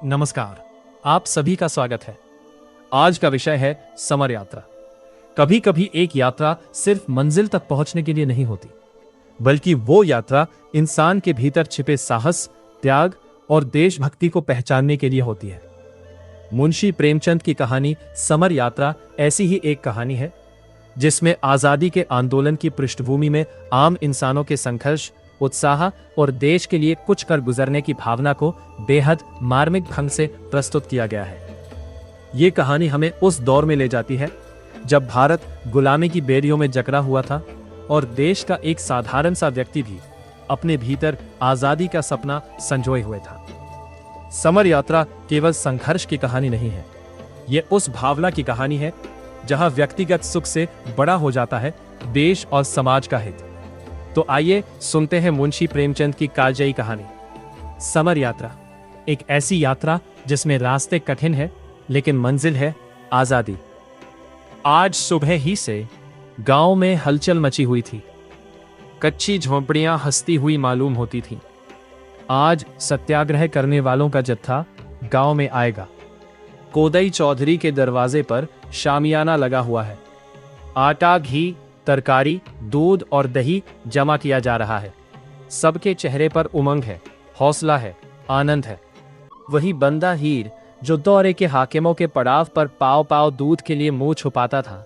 नमस्कार। आप सभी का स्वागत है। आज का विषय है समर यात्रा। कभी कभी एक यात्रा सिर्फ मंजिल तक पहुंचने के लिए नहीं होती, बल्कि वो यात्रा इंसान के भीतर छिपे साहस, त्याग और देशभक्ति को पहचानने के लिए होती है। मुंशी प्रेमचंद की कहानी समर यात्रा ऐसी ही एक कहानी है, जिसमें आजादी के आंदोलन की पृष्ठभूमि में आम इंसानों के संघर्ष, उत्साह और देश के लिए कुछ कर गुजरने की भावना को बेहद मार्मिक ढंग से प्रस्तुत किया गया है। ये कहानी हमें उस दौर में ले जाती है जब भारत गुलामी की बेड़ियों में जकड़ा हुआ था और देश का एक साधारण सा व्यक्ति भी अपने भीतर आजादी का सपना संजोए हुए था। समर यात्रा केवल संघर्ष की कहानी नहीं है, ये उस भावना की कहानी है जहां व्यक्तिगत सुख से बड़ा हो जाता है देश और समाज का हित। तो आइए सुनते हैं मुंशी प्रेमचंद की कालजयी कहानी समर यात्रा। एक ऐसी यात्रा जिसमें रास्ते कठिन है लेकिन मंजिल है आजादी। आज सुबह ही से गांव में हलचल मची हुई थी। कच्ची झोंपड़ियां हंसती हुई मालूम होती थीं। आज सत्याग्रह करने वालों का जत्था गांव में आएगा। कोदई चौधरी के दरवाजे पर शामियाना लगा हुआ है। आटा, घी, तरकारी, दूध और दही जमा किया जा रहा है। सबके चेहरे पर उमंग है, हौसला है, आनंद है। वही बंदा हीर जो दौरे के हाकिमों के पड़ाव पर पाव पाव दूध के लिए मुंह छुपाता था,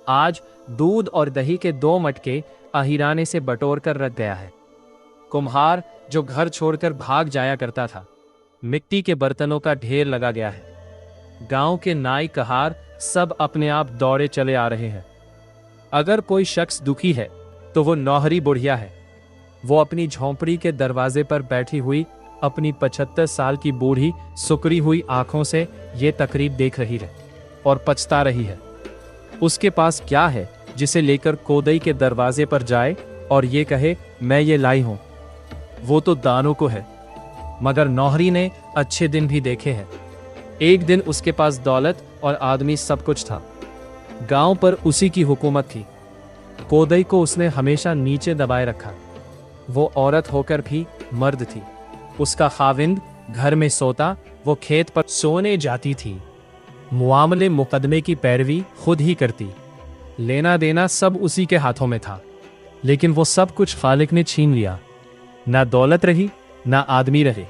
आज दूध और दही के 2 मटके आहिराने से बटोर कर रख गया है। कुम्हार जो घर छोड़कर भाग जाया करता था, मिट्टी के बर्तनों का ढेर लगा गया है। गांव के नाई कहार सब अपने आप दौड़े चले आ रहे हैं। अगर कोई शख्स दुखी है तो वो नौहरी बुढ़िया है। वो अपनी झोंपड़ी के दरवाजे पर बैठी हुई अपनी 75 साल की बूढ़ी सुकरी हुई आंखों से ये तकरीब देख रही है और पछता रही है। उसके पास क्या है जिसे लेकर कोदई के दरवाजे पर जाए और ये कहे मैं ये लाई हूं। वो तो दानों को है, मगर नौहरी ने अच्छे दिन भी देखे हैं। एक दिन उसके पास दौलत और आदमी सब कुछ था। गांव पर उसी की हुकूमत थी। कोदई को उसने हमेशा नीचे दबाए रखा। वो औरत होकर भी मर्द थी। उसका खाविंद घर में सोता, वो खेत पर सोने जाती थी। मुआमले मुकदमे की पैरवी खुद ही करती। लेना देना सब उसी के हाथों में था, लेकिन वो सब कुछ खालिक ने छीन लिया। ना दौलत रही, ना आदमी रहे।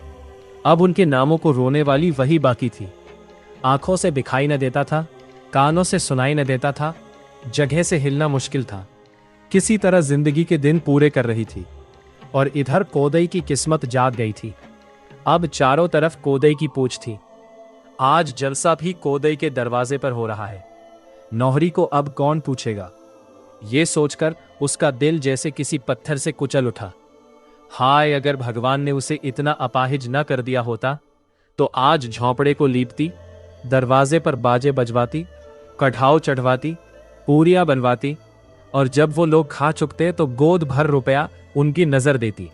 अब उनके नामों को रोने वाली वही बाकी थी। आंखों से दिखाई न देता था, कानों से सुनाई न देता था, जगह से हिलना मुश्किल था। किसी तरह जिंदगी के दिन पूरे कर रही थी और इधर कोदई की किस्मत जाग गई थी। अब चारों तरफ कोदई की पूछ थी। आज जलसा भी कोदई के दरवाजे पर हो रहा है। नौहरी को अब कौन पूछेगा? ये सोचकर उसका दिल जैसे किसी पत्थर से कुचल उठा। हाय, अगर भगवान ने उसे इतना अपाहिज न कर दिया होता तो आज झोंपड़े को लीपती, दरवाजे पर बाजे बजवाती, कढ़ाव चढ़वाती, पूरियां बनवाती और जब वो लोग खा चुकते तो गोद भर रुपया उनकी नजर देती।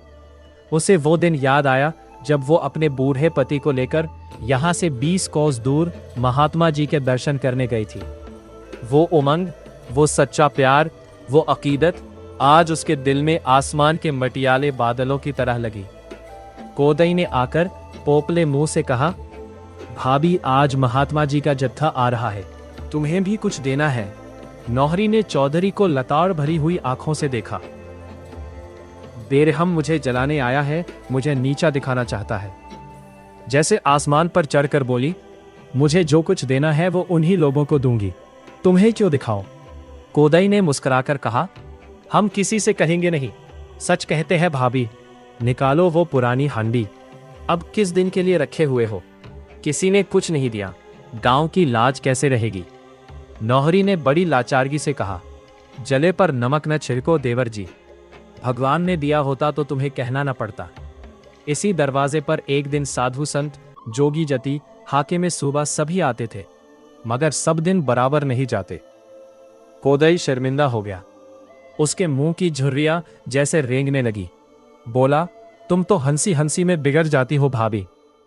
उसे वो दिन याद आया जब वो अपने बूढ़े पति को लेकर यहां से 20 कोस दूर महात्मा जी के दर्शन करने गई थी। वो उमंग, वो सच्चा प्यार, वो अकीदत आज उसके दिल में आसमान के मटियाले बादलों की तरह लगी। कोदई ने आकर पोपले मुंह से कहा, भाभी, आज महात्मा जी का जत्था आ रहा है, तुम्हें भी कुछ देना है। नौहरी ने चौधरी को लताड़ भरी हुई आंखों से देखा। बेरहम मुझे जलाने आया है, मुझे नीचा दिखाना चाहता है। जैसे आसमान पर चढ़कर बोली, मुझे जो कुछ देना है वो उन्हीं लोगों को दूंगी, तुम्हें क्यों दिखाऊं? कोदई ने मुस्कुराकर कहा, हम किसी से कहेंगे नहीं, सच कहते हैं भाभी। निकालो वो पुरानी हांडी, अब किस दिन के लिए रखे हुए हो? किसी ने कुछ नहीं दिया, गांव की लाज कैसे रहेगी? नौहरी ने बड़ी लाचारगी से कहा, जले पर नमक न छिड़को देवर जी, भगवान ने दिया होता तो तुम्हें कहना न पड़ता। इसी दरवाजे पर एक दिन साधु संत, जोगी जति, हाकिम सूबा सभी आते थे, मगर सब दिन बराबर नहीं जाते। कोदई शर्मिंदा हो गया। उसके मुंह की झुर्रियां जैसे रेंगने लगी। बोला, तुम तो हंसी हंसी में बिगड़ जाती हो भाभी।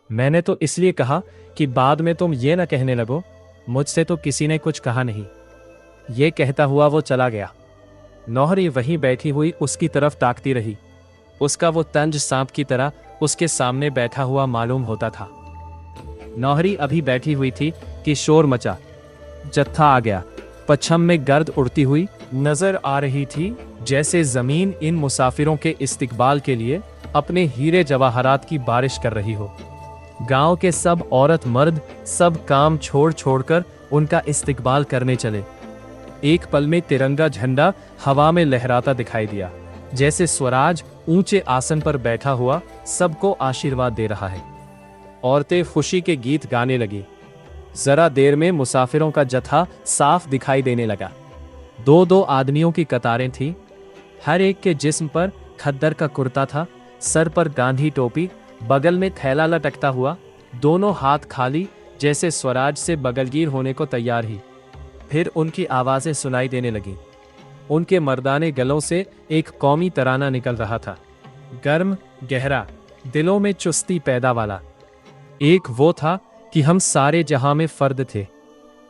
मैंने तो इसलिए कहा कि बाद में तुम ये न कहने लगो, मुझसे तो किसी ने कुछ कहा नहीं। ये कहता हुआ वो चला गया। नौहरी वहीं बैठी हुई उसकी तरफ ताकती रही। उसका वो तंज सांप की तरह उसके सामने बैठा हुआ मालूम होता था। नौहरी अभी बैठी हुई थी कि शोर मचा। जत्था आ गया। पश्चिम में गर्द उड़ती हुई नजर आ रही थी, जैसे जमीन इन मुसाफिरों के इस्तकबाल के लिए अपने हीरे जवाहरात की बारिश कर रही हो। गांव के सब औरत मर्द सब काम छोड़ छोड़कर उनका इस्तकबाल करने चले। एक पल में तिरंगा झंडा हवा में लहराता दिखाई दिया, जैसे स्वराज ऊंचे आसन पर बैठा हुआ सबको आशीर्वाद दे रहा है। औरतें खुशी के गीत गाने लगी। जरा देर में मुसाफिरों का जत्था साफ दिखाई देने लगा। दो दो आदमियों की कतारें थीं। हर एक के जिस्म पर खद्दर का कुर्ता था, सर पर गांधी टोपी, बगल में थैला लटकता हुआ, दोनों हाथ खाली, जैसे स्वराज से बगलगीर होने को तैयार ही। फिर उनकी आवाजें सुनाई देने लगीं। उनके मर्दाने गलों से एक कौमी तराना निकल रहा था, गर्म, गहरा, दिलों में चुस्ती पैदा वाला। एक वो था कि हम सारे जहां में फर्द थे।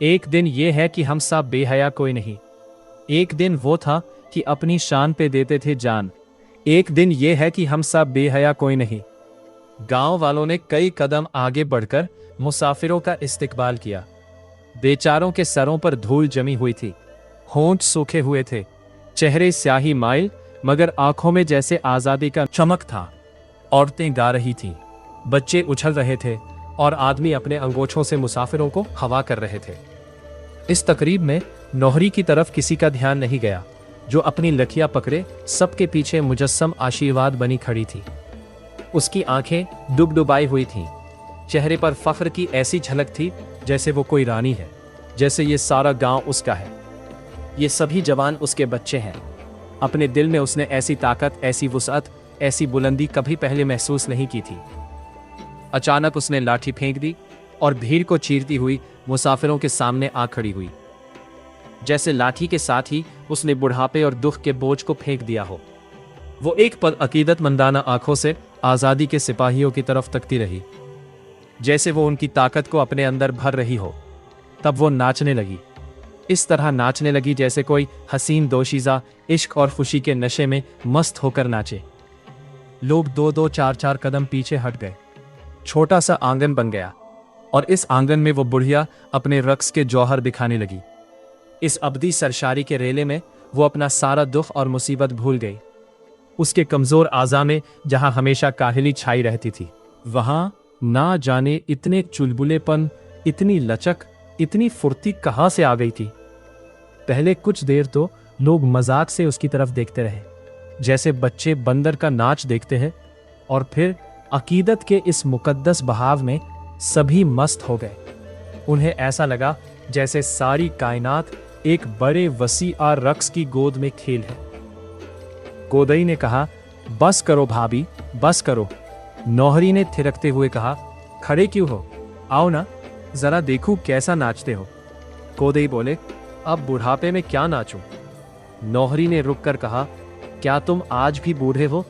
एक दिन ये है कि हम सब बेहया कोई नहीं। एक दिन वो था कि अपनी शान पे देते थे जान। एक दिन ये है कि हम सब बेहया कोई नहीं। गांव वालों ने कई कदम आगे बढ़कर मुसाफिरों का इस्तकबाल किया। बेचारों के सरों पर धूल जमी हुई थी, होंठ सूखे हुए थे, चेहरे स्याही माइल, मगर आंखों में जैसे आजादी का चमक था। औरतें गा रही थीं, बच्चे उछल रहे थे और आदमी अपने अंगोछों से मुसाफिरों को हवा कर रहे थे। इस तकरीब में नौहरी की तरफ किसी का ध्यान नहीं गया, जो अपनी लखियां पकड़े सबके पीछे मुजस्सम आशीर्वाद बनी खड़ी थी। उसकी आंखें डुबडुबाई हुई थीं, चेहरे पर फख्र की ऐसी झलक थी जैसे वो कोई रानी है, जैसे ये सारा गांव उसका है, ये सभी जवान उसके बच्चे हैं। अपने दिल में उसने ऐसी ताकत, ऐसी वुसअत, ऐसी बुलंदी कभी पहले महसूस नहीं की थी। अचानक उसने लाठी फेंक दी और भीड़ को चीरती हुई मुसाफिरों के सामने आ खड़ी हुई। जैसे लाठी के साथ ही उसने बुढ़ापे और दुख के बोझ को फेंक दिया हो। वो एक पल अकीदतमंदाना आंखों से आजादी के सिपाहियों की तरफ तकती रही, जैसे वो उनकी ताकत को अपने अंदर भर रही हो। तब वो नाचने लगी, इस तरह नाचने लगी जैसे कोई हसीन दोशीज़ा इश्क और खुशी के नशे में मस्त होकर नाचे। लोग दो दो चार चार कदम पीछे हट गए। छोटा सा आंगन बन गया और इस आंगन में वो बुढ़िया अपने रक्स के जौहर दिखाने लगी। इस अब्दी सरशारी के रेले में वो अपना सारा दुख और मुसीबत भूल गई। उसके कमजोर आज़ा में जहां हमेशा काहिली छाई रहती थी, वहां ना जाने इतने चुलबुलेपन, इतनी लचक, इतनी फुर्ती कहां से आ गई थी। पहले कुछ देर तो लोग मजाक से उसकी तरफ देखते रहे, जैसे बच्चे बंदर का नाच देखते हैं, और फिर अकीदत के इस मुकद्दस बहाव में सभी मस्त हो गए। उन्हें ऐसा लगा जैसे सारी कायनात एक बड़े वसीआ रक्स की गोद में खेल है। कोदई ने कहा, बस करो भाभी, बस करो। नौहरी ने थिरकते हुए कहा, खड़े क्यों हो, आओ ना, जरा देखूं कैसा नाचते हो। कोदई बोले, अब बुढ़ापे में क्या नाचूं? नौहरी ने रुककर कहा, क्या तुम आज भी बूढ़े हो?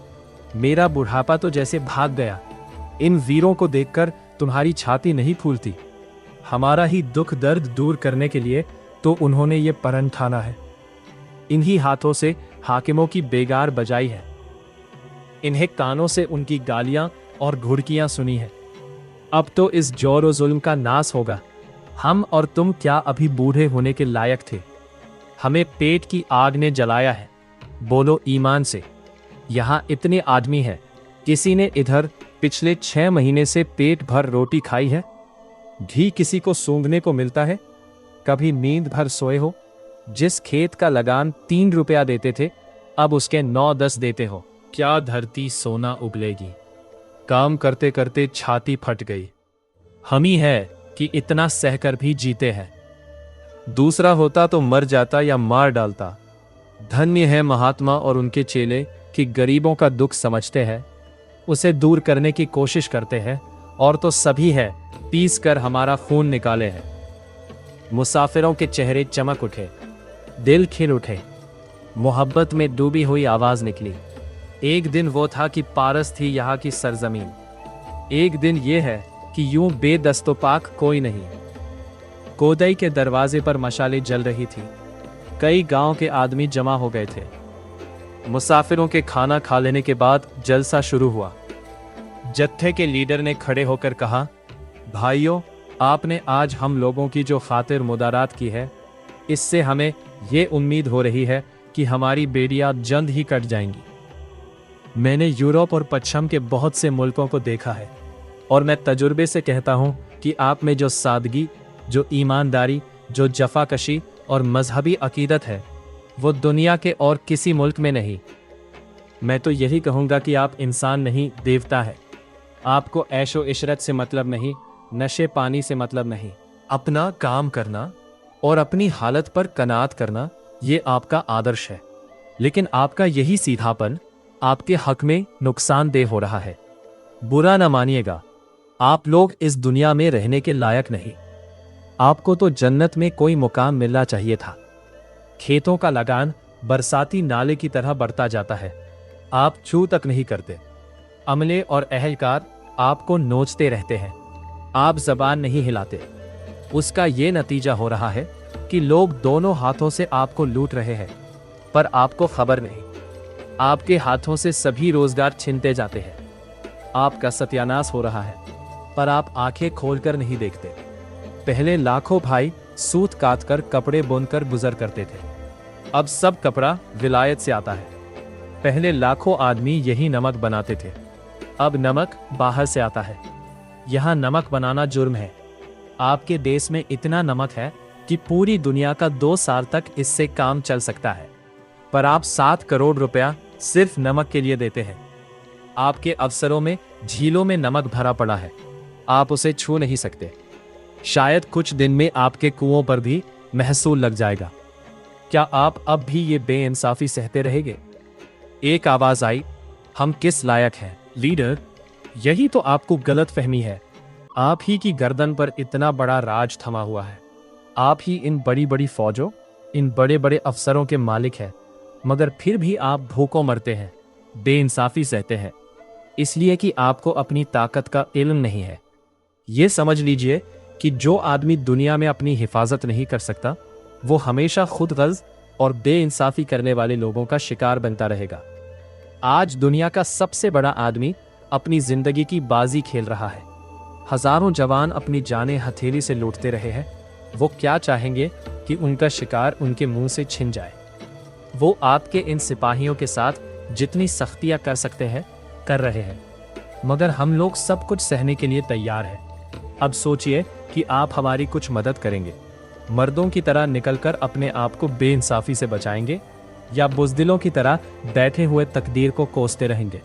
मेरा बुढ़ापा तो जैसे भाग गया। इन वीरों को देखकर तुम्हारी छाती नहीं फूलती। हमारा ही दुख दर्द दूर करने के लिए तो उन्होंने ये परन ठाना है। इन्हीं हाथों से हाकिमों की बेगार बजाई है। इन्हें कानों से उनकी गालियां और घुड़कियां सुनी है। अब तो इस जोर और जुल्म का नाश होगा। हम और तुम क्या अभी बूढ़े होने के लायक थे? हमें पेट की आग ने जलाया है। बोलो ईमान से। यहां इतने आदमी हैं, किसी ने इधर पिछले 6 महीने से पेट भर रोटी खाई है? घी किसी को सूंघने को मिलता है? कभी नींद भर सोए हो? जिस खेत का लगान 3 रुपया देते थे, अब उसके 9-10 देते हो। क्या धरती सोना उगलेगी? काम करते करते छाती फट गई। हम ही है कि इतना सहकर भी जीते हैं। दूसरा होता तो मर जाता या मार डालता। धन्य है महात्मा और उनके चेले कि गरीबों का दुख समझते हैं, उसे दूर करने की कोशिश करते हैं, और तो सभी है पीस कर हमारा खून निकाले हैं। मुसाफिरों के चेहरे चमक उठे, दिल खिल उठे। मोहब्बत में डूबी हुई आवाज निकली। एक दिन वो था कि पारस थी यहाँ की सरजमीन। एक दिन ये है कि यूं बेदस्तोपाक कोई नहीं। कोदई के दरवाजे पर मशालें जल रही थी। कई गांव के आदमी जमा हो गए थे। मुसाफिरों के खाना खा लेने के बाद जलसा शुरू हुआ। जत्थे के लीडर ने खड़े होकर कहा, भाइयों, आपने आज हम लोगों की जो खातिर मुदारात की है, इससे हमें ये उम्मीद हो रही है कि हमारी बेड़ियां जल्द ही कट जाएंगी। मैंने यूरोप और पश्चिम के बहुत से मुल्कों को देखा है और मैं तजुर्बे से कहता हूँ कि आप में जो सादगी, जो ईमानदारी, जो जफाकशी और मजहबी अकीदत है, वो दुनिया के और किसी मुल्क में नहीं। मैं तो यही कहूँगा कि आप इंसान नहीं, देवता है। आपको ऐशो इशरत से मतलब नहीं, नशे पानी से मतलब नहीं। अपना काम करना और अपनी हालत पर कनात करना, ये आपका आदर्श है। लेकिन आपका यही सीधापन आपके हक में नुकसानदेह हो रहा है। बुरा ना मानिएगा, आप लोग इस दुनिया में रहने के लायक नहीं। आपको तो जन्नत में कोई मुकाम मिलना चाहिए था। खेतों का लगान बरसाती नाले की तरह बढ़ता जाता है, आप छू तक नहीं करते। अमले और अहलकार आपको नोचते रहते हैं, आप जबान नहीं हिलाते। उसका ये नतीजा हो रहा है कि लोग दोनों हाथों से आपको लूट रहे हैं, पर आपको खबर नहीं। आपके हाथों से सभी रोजगार छिनते जाते हैं। आपका सत्यानाश हो रहा है, पर आप आंखें खोलकर नहीं देखते। पहले लाखों भाई सूत काटकर कपड़े बुनकर गुजर करते थे, अब सब कपड़ा विलायत से आता है। पहले लाखों आदमी यही नमक बनाते थे, अब नमक बाहर से आता है। यहाँ नमक बनाना जुर्म है। आपके देश में इतना नमक है कि पूरी दुनिया का 2 साल तक इससे काम चल सकता है, पर आप 7 करोड़ रुपया सिर्फ नमक के लिए देते हैं। आपके अफसरों में झीलों में नमक भरा पड़ा है, आप उसे छू नहीं सकते। शायद कुछ दिन में आपके कुओं पर भी महसूल लग जाएगा। क्या आप अब भी ये बेइंसाफी सहते रहेंगे? एक आवाज आई, हम किस लायक हैं? लीडर, यही तो आपको गलत फहमी है। आप ही की गर्दन पर इतना बड़ा राज थमा हुआ है। आप ही इन बड़ी बड़ी फौजों, इन बड़े बड़े अफसरों के मालिक हैं, मगर फिर भी आप भूखों मरते हैं, बेइंसाफी सहते हैं, इसलिए कि आपको अपनी ताकत का इल्म नहीं है। ये समझ लीजिए कि जो आदमी दुनिया में अपनी हिफाजत नहीं कर सकता, वो हमेशा खुद गर्ज और बेइंसाफी करने वाले लोगों का शिकार बनता रहेगा। आज दुनिया का सबसे बड़ा आदमी अपनी जिंदगी की बाजी खेल रहा है। हजारों जवान अपनी जानें हथेली से लूटते रहे हैं। वो क्या चाहेंगे कि उनका शिकार उनके मुंह से छिन जाए। वो आपके इन सिपाहियों के साथ जितनी सख्तियां कर सकते हैं कर रहे हैं, मगर हम लोग सब कुछ सहने के लिए तैयार हैं। अब सोचिए कि आप हमारी कुछ मदद करेंगे, मर्दों की तरह निकलकर अपने आप को बेइंसाफी से बचाएंगे, या बुज़दिलों की तरह बैठे हुए तकदीर को कोसते रहेंगे।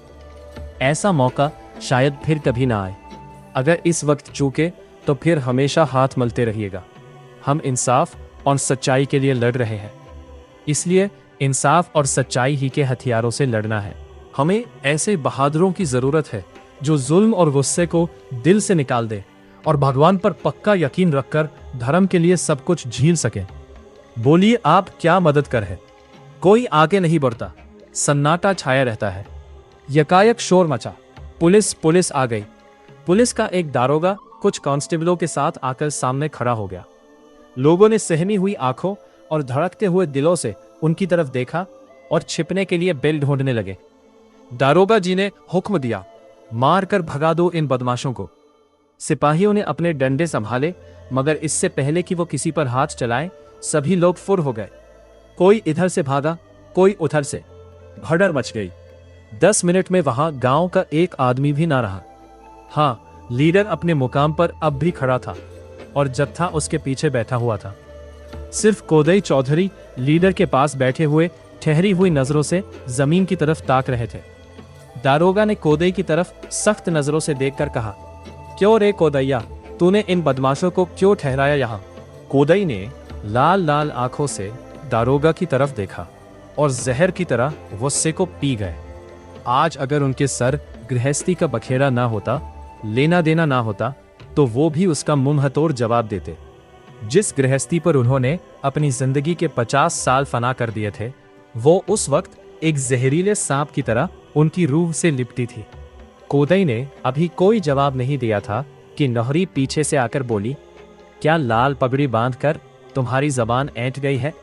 ऐसा मौका शायद फिर कभी ना आए। अगर इस वक्त चूके तो फिर हमेशा हाथ मलते रहिएगा। हम इंसाफ और सच्चाई के लिए लड़ रहे हैं, इसलिए इंसाफ और सच्चाई ही के हथियारों से लड़ना है। हमें ऐसे बहादुरों की जरूरत है जो जुल्म और गुस्से को दिल से निकाल दे और भगवान पर पक्का यकीन रखकर धर्म के लिए सब कुछ झील सके। बोलिए, आप क्या मदद कर है? कोई आगे नहीं बढ़ता, सन्नाटा छाया रहता है। यकायक शोर मचा, पुलिस आ गई। पुलिस का एक दारोगा कुछ कांस्टेबलों के साथ आकर सामने खड़ा हो गया। लोगों ने सहमी हुई आंखों और धड़कते हुए दिलों से उनकी तरफ देखा और छिपने के लिए बिल ढूंढने लगे। दारोगा जी ने हुक्म दिया, मार कर भगा दो इन बदमाशों को। सिपाहियों ने अपने डंडे संभाले, मगर इससे पहले कि वो किसी पर हाथ चलाएं, सभी लोग फुर हो गए। कोई इधर से भागा, कोई उधर से। भगदड़ मच गई। 10 मिनट में वहां गांव का एक आदमी भी ना रहा। हाँ, लीडर अपने मुकाम पर अब भी खड़ा था और जत्था उसके पीछे बैठा हुआ था। सिर्फ कोदई चौधरी लीडर के पास बैठे हुए ठहरी हुई नजरों से जमीन की तरफ ताक रहे थे। दारोगा ने कोदई की तरफ सख्त नजरों से देखकर कहा, क्यों रे कोदैया, तूने इन बदमाशों को क्यों ठहराया यहाँ? कोदई ने लाल लाल आंखों से दारोगा की तरफ देखा और जहर की तरह गुस्से को पी गए। आज अगर उनके सर गृहस्थी का बखेड़ा ना होता, लेना देना ना होता, तो वो भी उसका मुंहतोड़ जवाब देते। जिस गृहस्थी पर उन्होंने अपनी जिंदगी के 50 साल फना कर दिए थे, वो उस वक्त एक जहरीले सांप की तरह उनकी रूह से लिपटी थी। कोदई ने अभी कोई जवाब नहीं दिया था कि नौहरी पीछे से आकर बोली, क्या लाल पगड़ी बांधकर तुम्हारी जबान ऐंठ गई है?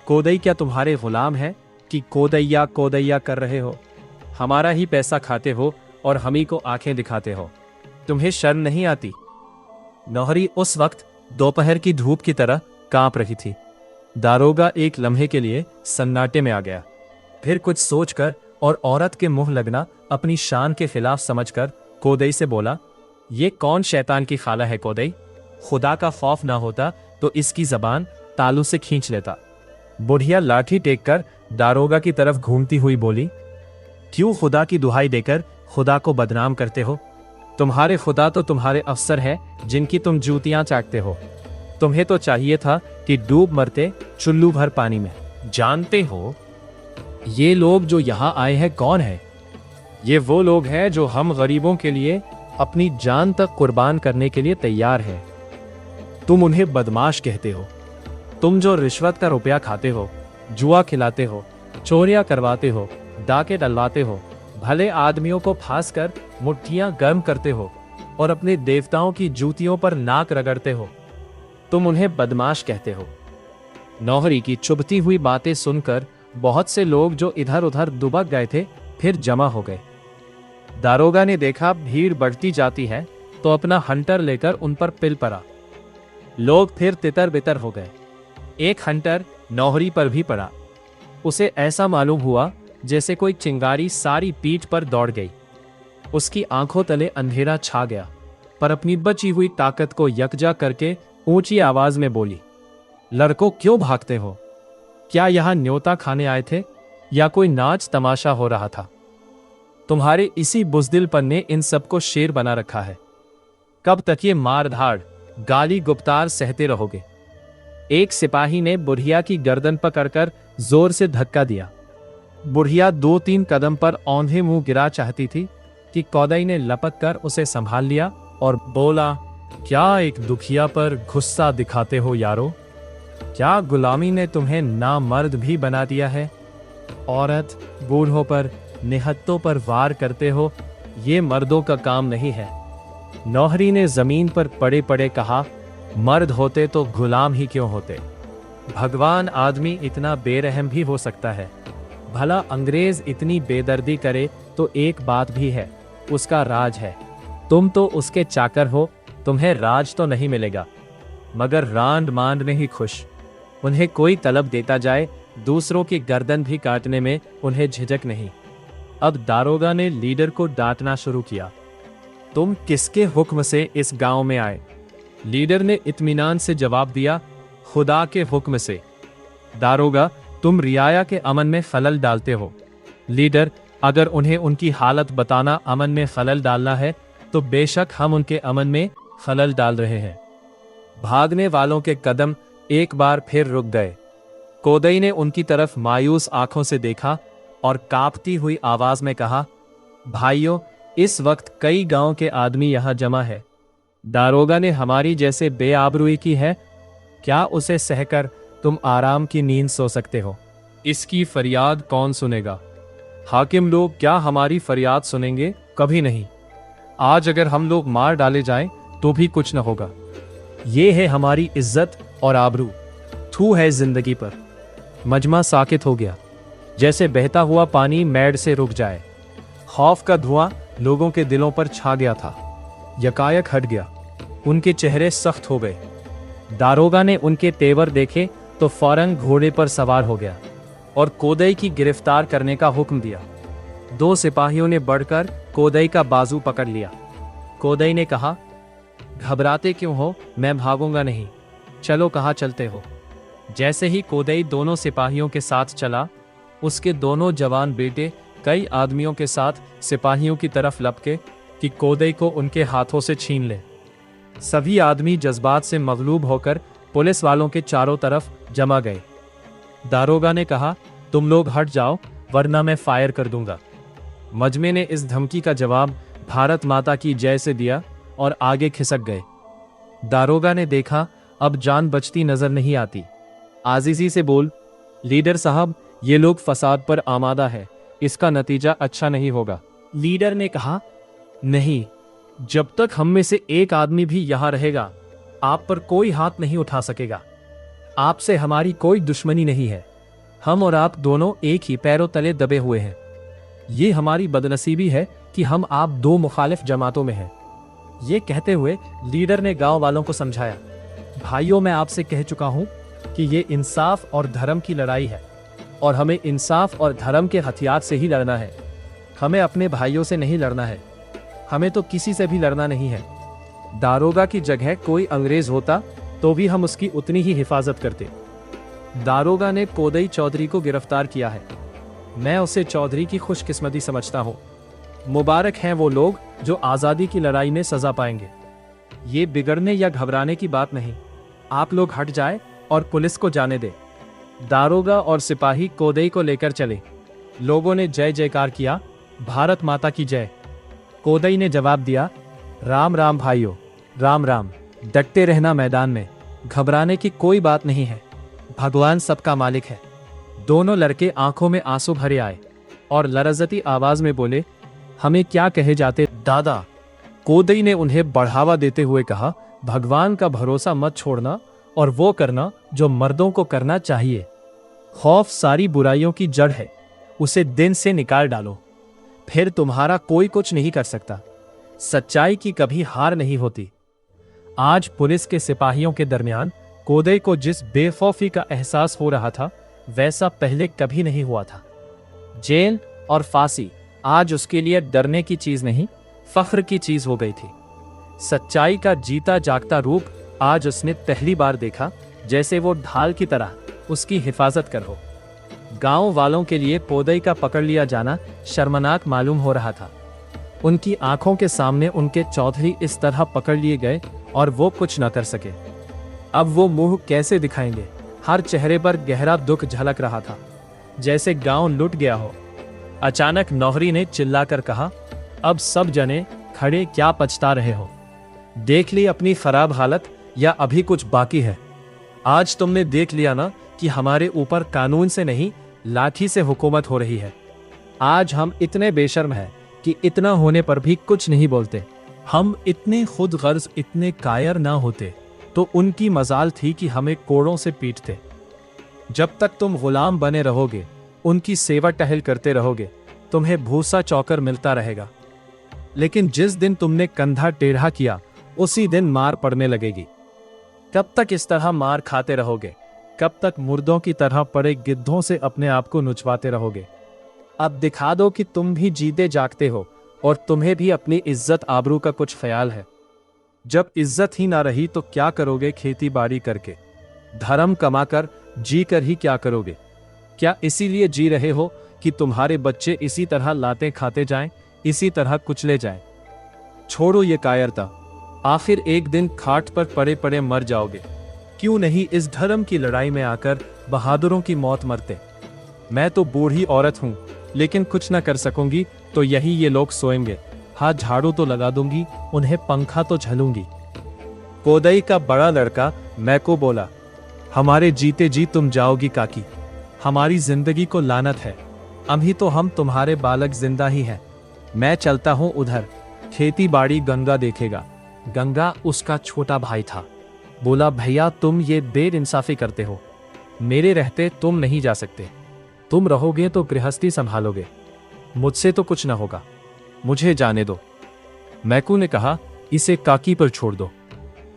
कोदई क्या तुम्हारे गुलाम है कि कोदैया कोदैया कर रहे हो? हमारा ही पैसा खाते हो और हम ही को आंखें दिखाते हो। तुम्हें शर्म नहीं आती? नौहरी उस वक्त दोपहर की धूप की तरह कांप रही थी। दारोगा एक लम्हे के लिए सन्नाटे में आ गया, फिर कुछ सोचकर और औरत के मुंह लगना अपनी शान के खिलाफ समझकर कोदई से बोला, ये कौन शैतान की खाला है कोदई? खुदा का खौफ ना होता तो इसकी जबान तालू से खींच लेता। बुढ़िया लाठी टेककर दारोगा की तरफ घूमती हुई बोली, क्यों खुदा की दुहाई देकर खुदा को बदनाम करते हो? तुम्हारे खुदा तो तुम्हारे अफसर हैं जिनकी तुम जूतियां चाटते हो। तुम्हें तो चाहिए था कि डूब मरते चुल्लू भर पानी में। जानते हो ये लोग जो यहाँ आए हैं कौन है? ये वो लोग हैं जो हम गरीबों के लिए अपनी जान तक कुर्बान करने के लिए तैयार हैं। तुम उन्हें बदमाश कहते हो। तुम जो रिश्वत का रुपया खाते हो, जुआ खिलाते हो, चोरियां करवाते हो, डाके डलवाते हो, भले आदमियों को फांस कर मुट्ठियां गर्म करते हो और अपने देवताओं की जूतियों पर नाक रगड़ते हो, तुम उन्हें बदमाश कहते हो। नौहरी की चुभती हुई बातें सुनकर बहुत से लोग जो इधर उधर दुबक गए थे फिर जमा हो गए। दारोगा ने देखा भीड़ बढ़ती जाती है तो अपना हंटर लेकर उन पर पिल पड़ा। लोग फिर तितर बितर हो गए। एक हंटर नौहरी पर भी पड़ा। उसे ऐसा मालूम हुआ जैसे कोई चिंगारी सारी पीठ पर दौड़ गई। उसकी आंखों तले अंधेरा छा गया, पर अपनी बची हुई ताकत को यकजा करके ऊंची आवाज में बोली, लड़कों क्यों भागते हो? क्या यहां न्योता खाने आए थे या कोई नाच तमाशा हो रहा था? तुम्हारे इसी बुजदिलपन ने इन सबको शेर बना रखा है। कब तक ये मार धाड़ गाली गुप्तार सहते रहोगे? एक सिपाही ने बुढ़िया की गर्दन पकड़कर जोर से धक्का दिया। बुढ़िया 2-3 कदम पर औंधे मुंह गिरा चाहती थी कि कोदई ने लपक कर उसे संभाल लिया और बोला, क्या एक दुखिया पर गुस्सा दिखाते हो यारो? क्या गुलामी ने तुम्हें नामर्द भी बना दिया है? औरत बूढ़ों पर निहत्तों पर वार करते हो, ये मर्दों का काम नहीं है। नौहरी ने जमीन पर पड़े पड़े कहा, मर्द होते तो गुलाम ही क्यों होते? भगवान आदमी इतना बेरहम भी हो सकता है। भला अंग्रेज इतनी बेदर्दी करे तो एक बात भी है, उसका राज है। तुम तो उसके चाकर हो, तुम्हें राज तो नहीं मिलेगा, मगर रांड मांड में ही खुश। उन्हें कोई तलब देता जाए, दूसरों की गर्दन भी काटने में उन्हें झिझक नहीं। अब दारोगा ने लीडर को डांटना शुरू किया, तुम किसके हुक्म से इस गांव में आए? लीडर ने इत्मीनान से जवाब दिया, खुदा के हुक्म से। दारोगा, तुम रियाया के अमन में खलल डालते हो। लीडर, अगर उन्हें उनकी हालत बताना अमन में खलल डालना है तो बेशक हम उनके अमन में खलल डाल रहे हैं। भागने वालों के कदम एक बार फिर रुक गए। कोदई ने उनकी तरफ मायूस आंखों से देखा और कांपती हुई आवाज में कहा, भाइयों, इस वक्त कई गांव के आदमी यहां जमा है। दारोगा ने हमारी जैसे बेआबरूई की है, क्या उसे सहकर तुम आराम की नींद सो सकते हो? इसकी फरियाद कौन सुनेगा? हाकिम लोग क्या हमारी फरियाद सुनेंगे? कभी नहीं। आज अगर हम लोग मार डाले जाएं तो भी कुछ न होगा। ये है हमारी इज्जत और आबरू, थू है जिंदगी पर। मजमा साकित हो गया, जैसे बहता हुआ पानी मैड़ से रुक जाए। खौफ का धुआं लोगों के दिलों पर छा गया था। यकायक हट गया, उनके चेहरे सख्त हो गए। दारोगा ने उनके तेवर देखे तो फौरन घोड़े पर सवार हो गया और कोदई की गिरफ्तार करने का हुक्म दिया। 2 सिपाहियों ने बढ़कर कोदई का बाजू पकड़ लिया। कोदई ने कहा, घबराते क्यों हो? मैं भागूंगा नहीं, चलो कहाँ चलते हो? जैसे ही कोदई दोनों सिपाहियों के साथ चला, उसके दोनों जवान बेटे कई आदमियों के साथ सिपाहियों की तरफ लपके कि कोदई को उनके हाथों से छीन ले। सभी आदमी जज्बात से मगलूब होकर पुलिस वालों के चारों तरफ जमा गए। दारोगा ने कहा, तुम लोग हट जाओ वरना मैं फायर कर दूंगा। मजमे ने इस धमकी का जवाब भारत माता की जय से दिया और आगे खिसक गए। दारोगा ने देखा अब जान बचती नजर नहीं आती। आजीजी से बोल, लीडर साहब, ये लोग फसाद पर आमादा है, इसका नतीजा अच्छा नहीं होगा। लीडर ने कहा, नहीं, जब तक हम में से एक आदमी भी यहां रहेगा आप पर कोई हाथ नहीं उठा सकेगा। आपसे हमारी कोई दुश्मनी नहीं है। हम और आप दोनों एक ही पैरों तले दबे हुए हैं। ये हमारी बदनसीबी है कि हम आप 2 मुखालिफ जमातों में हैं। ये कहते हुए लीडर ने गांव वालों को समझाया, भाइयों मैं आपसे कह चुका हूं कि ये इंसाफ और धर्म की लड़ाई है और हमें इंसाफ और धर्म के हथियार से ही लड़ना है। हमें अपने भाइयों से नहीं लड़ना है, हमें तो किसी से भी लड़ना नहीं है। दारोगा की जगह कोई अंग्रेज होता तो भी हम उसकी उतनी ही हिफाजत करते। दारोगा ने कोदई चौधरी को गिरफ्तार किया है। मैं उसे चौधरी की खुशकिस्मती समझता हूँ। मुबारक हैं वो लोग जो आज़ादी की लड़ाई में सजा पाएंगे। ये बिगड़ने या घबराने की बात नहीं। आप लोग हट जाए और पुलिस को जाने दे। दारोगा और सिपाही कोदई को लेकर चले। लोगों ने जय जयकार किया, भारत माता की जय। कोदई ने जवाब दिया, राम राम भाइयों, राम राम। डटते रहना मैदान में, घबराने की कोई बात नहीं है। भगवान सबका मालिक है। दोनों लड़के आंखों में आंसू भरे आए और लरजती आवाज में बोले, हमें क्या कहे जाते दादा। कोदई ने उन्हें बढ़ावा देते हुए कहा, भगवान का भरोसा मत छोड़ना और वो करना जो मर्दों को करना चाहिए। खौफ सारी बुराइयों की जड़ है, उसे दिन से निकाल डालो, फिर तुम्हारा कोई कुछ नहीं कर सकता। सच्चाई की कभी हार नहीं होती। आज पुलिस के सिपाहियों के दरमियान कोदई को जिस बेखौफी का एहसास हो रहा था वैसा पहले कभी नहीं हुआ था। जेल और फांसी आज उसके लिए डरने की चीज नहीं, फख्र की चीज हो गई थी। सच्चाई का जीता जागता रूप आज उसने पहली बार देखा, जैसे वो ढाल की तरह उसकी हिफाजत कर हो। गांव वालों के लिए कोदई का पकड़ लिया जाना शर्मनाक मालूम हो रहा था। उनकी आंखों के सामने उनके चौधरी इस तरह पकड़ लिए गए और वो कुछ न कर सके। अब वो मुंह कैसे दिखाएंगे? हर चेहरे पर गहरा दुख झलक रहा था, जैसे गांव लुट गया हो। अचानक नौहरी ने चिल्लाकर कहा, अब सब जने खड़े क्या पछता रहे हो? देख ली अपनी खराब हालत या अभी कुछ बाकी है? आज तुमने देख लिया ना कि हमारे ऊपर कानून से नहीं लाठी से हुकूमत हो रही है। आज हम इतने बेशर्म हैं कि इतना होने पर भी कुछ नहीं बोलते। हम इतने खुद गर्ज, इतने कायर ना होते तो उनकी मजाल थी कि हमें कोड़ों से पीटते। जब तक तुम गुलाम बने रहोगे, उनकी सेवा टहल करते रहोगे, तुम्हें भूसा चौकर मिलता रहेगा। लेकिन जिस दिन तुमने कंधा टेढ़ा किया उसी दिन मार पड़ने लगेगी। कब तक इस तरह मार खाते रहोगे? कब तक मुर्दों की तरह पड़े गिद्धों से अपने आप को नुचवाते रहोगे? अब दिखा दो कि तुम भी जीते जागते हो और तुम्हें भी अपनी इज्जत आबरू का कुछ ख्याल है। जब इज्जत ही ना रही तो क्या करोगे? खेती बाड़ी करके, धर्म कमाकर, जी कर ही क्या करोगे? क्या इसीलिए जी रहे हो कि तुम्हारे बच्चे इसी तरह लाते खाते जाएं, इसी तरह कुचले जाएं? छोड़ो ये कायरता, आखिर एक दिन खाट पर पड़े पड़े मर जाओगे। क्यों नहीं इस धर्म की लड़ाई में आकर बहादुरों की मौत मरते? मैं तो बूढ़ी औरत हूं, लेकिन कुछ न कर सकूंगी तो यही ये लोग सोएंगे। हाथ झाड़ू तो लगा दूंगी, उन्हें पंखा तो झलूंगी। कोदई का बड़ा लड़का मैको बोला, हमारे जीते जी तुम जाओगी काकी, हमारी जिंदगी को लानत है। अभी तो हम तुम्हारे बालक जिंदा ही हैं। मैं चलता हूं उधर, खेती बाड़ी गंगा देखेगा। गंगा उसका छोटा भाई था। बोला, भैया तुम ये बेइंसाफी करते हो, मेरे रहते तुम नहीं जा सकते। तुम रहोगे तो गृहस्थी संभालोगे, मुझसे तो कुछ न होगा, मुझे जाने दो। मैकू ने कहा, इसे काकी पर छोड़ दो।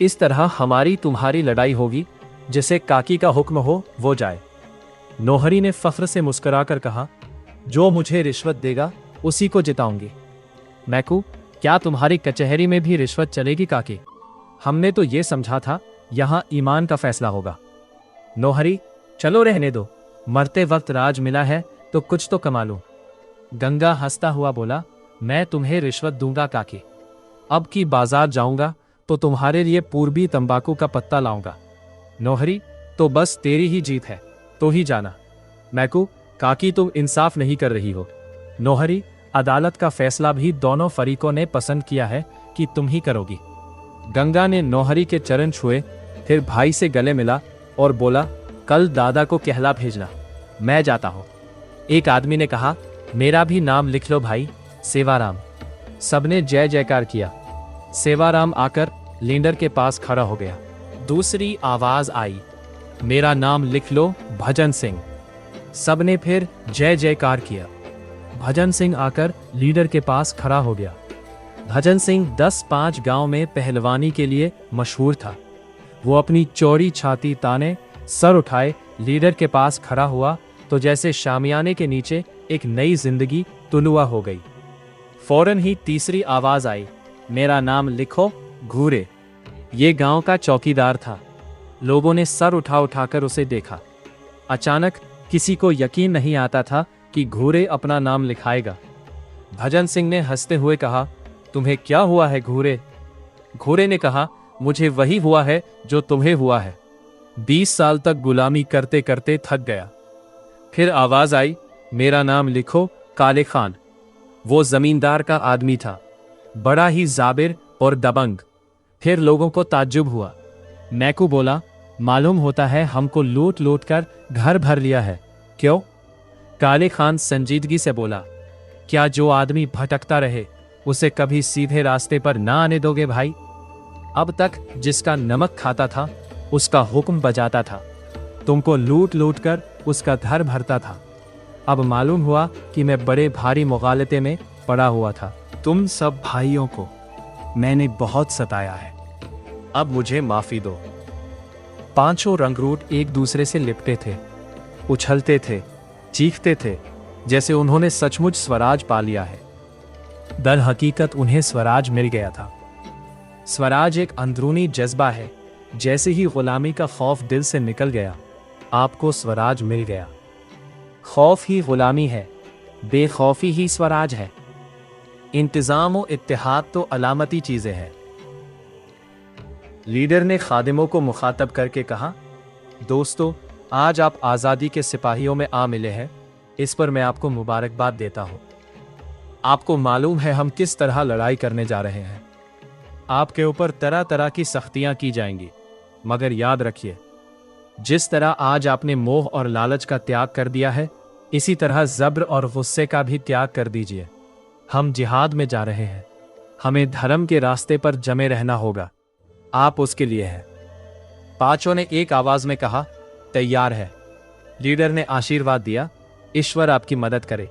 इस तरह हमारी तुम्हारी लड़ाई होगी, जिसे काकी का हुक्म हो वो जाए। नौहरी ने फख्र से मुस्कुराकर कहा, जो मुझे रिश्वत देगा उसी को जिताऊंगी। मैकू, क्या तुम्हारी कचहरी में भी रिश्वत चलेगी काकी? हमने तो ये समझा था यहां ईमान का फैसला होगा। नौहरी, चलो रहने दो, मरते वक्त राज मिला है तो कुछ तो कमा लो। गंगा हंसता हुआ बोला, मैं तुम्हें रिश्वत दूंगा काकी। अब की बाजार जाऊंगा तो तुम्हारे लिए पूर्वी तंबाकू का पत्ता लाऊंगा। नौहरी, तो बस तेरी ही जीत है, तो ही जाना। मैकू, काकी तुम इंसाफ नहीं कर रही हो। नौहरी, अदालत का फैसला भी दोनों फरीकों ने पसंद किया है कि तुम ही करोगी। गंगा ने नौहरी के चरण छुए, फिर भाई से गले मिला और बोला, कल दादा को कहला भेजना, मैं जाता हूं। एक आदमी ने कहा, मेरा भी नाम लिख लो भाई, सेवाराम। सबने जय जयकार किया। सेवाराम आकर लीडर के पास खड़ा हो गया। दूसरी आवाज आई, मेरा नाम लिख लो, भजन सिंह। सबने फिर जय जयकार किया। भजन सिंह आकर लीडर के पास खड़ा हो गया। भजन सिंह 10-5 गांव में पहलवानी के लिए मशहूर था। वो अपनी चौड़ी छाती ताने सर उठाए लीडर के पास खड़ा हुआ तो जैसे शामियाने के नीचे एक नई जिंदगी तुलुआ हो गई। फौरन ही तीसरी आवाज आई, मेरा नाम लिखो घूरे। ये गांव का चौकीदार था। लोगों ने सर उठा उठाकर उसे देखा। अचानक किसी को यकीन नहीं आता था कि घूरे अपना नाम लिखाएगा। भजन सिंह ने हंसते हुए कहा, तुम्हें क्या हुआ है घूरे? घूरे ने कहा, मुझे वही हुआ है जो तुम्हें हुआ है। 20 साल तक गुलामी करते करते थक गया। फिर आवाज आई, मेरा नाम लिखो काले खान। वो जमींदार का आदमी था, बड़ा ही जाबिर और दबंग। फिर लोगों को ताज्जुब हुआ। मैकू बोला, मालूम होता है हमको लूट लूट कर घर भर लिया है। क्यों? काले खान संजीदगी से बोला, क्या जो आदमी भटकता रहे उसे कभी सीधे रास्ते पर ना आने दोगे भाई? अब तक जिसका नमक खाता था उसका हुक्म बजाता था, तुमको लूट लूट कर उसका घर भरता था। अब मालूम हुआ कि मैं बड़े भारी मुगालते में पड़ा हुआ था। तुम सब भाइयों को मैंने बहुत सताया है, अब मुझे माफी दो। पांचों रंगरूट एक दूसरे से लिपटे थे, उछलते थे, चीखते थे, जैसे उन्होंने सचमुच स्वराज पा लिया है। दर हकीकत उन्हें स्वराज मिल गया था। स्वराज एक अंदरूनी जज्बा है। जैसे ही गुलामी का खौफ दिल से निकल गया, आपको स्वराज मिल गया। खौफ ही गुलामी है, बेखौफी ही स्वराज है। इंतजाम और इत्तेहाद तो अलामती चीजें हैं। लीडर ने खादिमों को मुखातब करके कहा, दोस्तों, आज आप आज़ादी के सिपाहियों में आ मिले हैं, इस पर मैं आपको मुबारकबाद देता हूं। आपको मालूम है हम किस तरह लड़ाई करने जा रहे हैं। आपके ऊपर तरह तरह की सख्तियां की जाएंगी, मगर याद रखिए, जिस तरह आज आपने मोह और लालच का त्याग कर दिया है, इसी तरह जब्र और गुस्से का भी त्याग कर दीजिए। हम जिहाद में जा रहे हैं, हमें धर्म के रास्ते पर जमे रहना होगा। आप उसके लिए हैं। पांचों ने एक आवाज में कहा, तैयार है। लीडर ने आशीर्वाद दिया, ईश्वर आपकी मदद करे।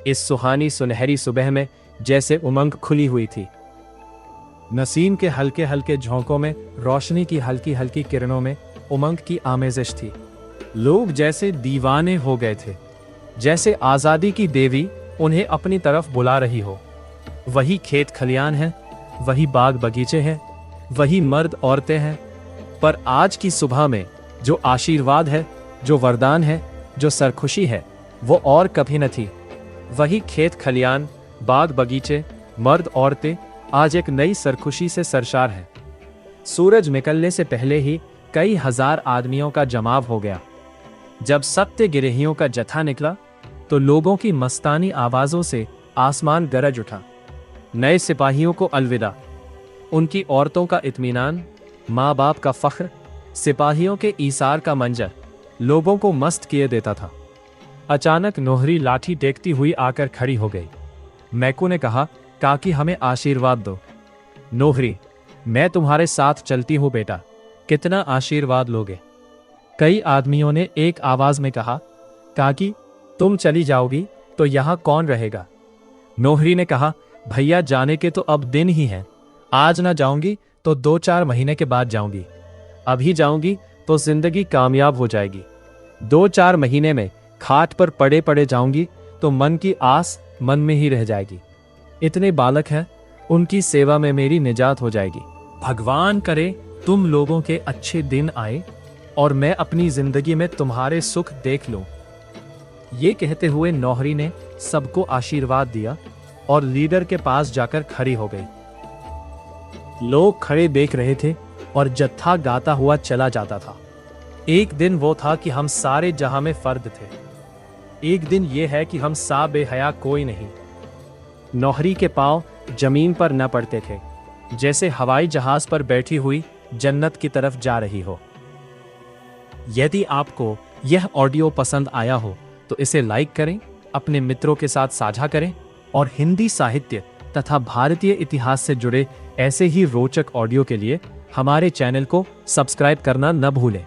इस सुहानी सुनहरी सुबह में जैसे उमंग खुली हुई थी। नसीम के हल्के हल्के झोंकों में, रोशनी की हल्की हल्की किरणों में उमंग की आमेजिश थी। लोग जैसे दीवाने हो गए थे, जैसे आजादी की देवी उन्हें अपनी तरफ बुला रही हो। वही खेत खलियान है, वही बाग बगीचे हैं, वही मर्द औरतें हैं, पर आज की सुबह में जो आशीर्वाद है, जो वरदान है, जो सरखुशी है, वो और कभी न थी। वही खेत खलियान, बाग बगीचे, मर्द औरतें आज एक नई सरखुशी से सरशार है। सूरज निकलने से पहले ही कई हजार आदमियों का जमाव हो गया। जब सत्य गिरहियों का जत्था निकला तो लोगों की मस्तानी आवाजों से आसमान गरज उठा। नए सिपाहियों को अलविदा। उनकी औरतों का इत्मीनान, माँ बाप का फख्र, सिपाहियों के ईसार का मंजर लोगों को मस्त किए देता था। अचानक नोहरी लाठी टेकती हुई आकर खड़ी हो गई। मैकू ने कहा, काकी हमें आशीर्वाद दो। नोहरी, मैं तुम्हारे साथ चलती हूँ बेटा, कितना आशीर्वाद लोगे? कई आदमियों ने एक आवाज में कहा, काकी तुम चली जाओगी तो यहाँ कौन रहेगा? नोहरी ने कहा, भैया जाने के तो अब दिन ही हैं। आज ना जाऊंगी तो 2-4 महीने के बाद जाऊंगी। अभी जाऊंगी तो जिंदगी कामयाब हो जाएगी। 2-4 महीने में खाट पर पड़े पड़े जाऊंगी तो मन की आस मन में ही रह जाएगी। इतने बालक हैं, उनकी सेवा में मेरी निजात हो जाएगी। भगवान करे तुम लोगों के अच्छे दिन आए और मैं अपनी जिंदगी में तुम्हारे सुख देख लूं। ये कहते हुए नौहरी ने सबको आशीर्वाद दिया और लीडर के पास जाकर खड़ी हो गई। लोग खड़े देख रहे थे और जत्था गाता हुआ चला जाता था। एक दिन वो था कि हम सारे जहां में फर्द थे। एक दिन ये है कि हम सा बेहया कोई नहीं। नौहरी के पांव जमीन पर न पड़ते थे, जैसे हवाई जहाज पर बैठी हुई जन्नत की तरफ जा रही हो। यदि आपको यह ऑडियो पसंद आया हो तो इसे लाइक करें, अपने मित्रों के साथ साझा करें और हिंदी साहित्य तथा भारतीय इतिहास से जुड़े ऐसे ही रोचक ऑडियो के लिए हमारे चैनल को सब्सक्राइब करना न भूलें।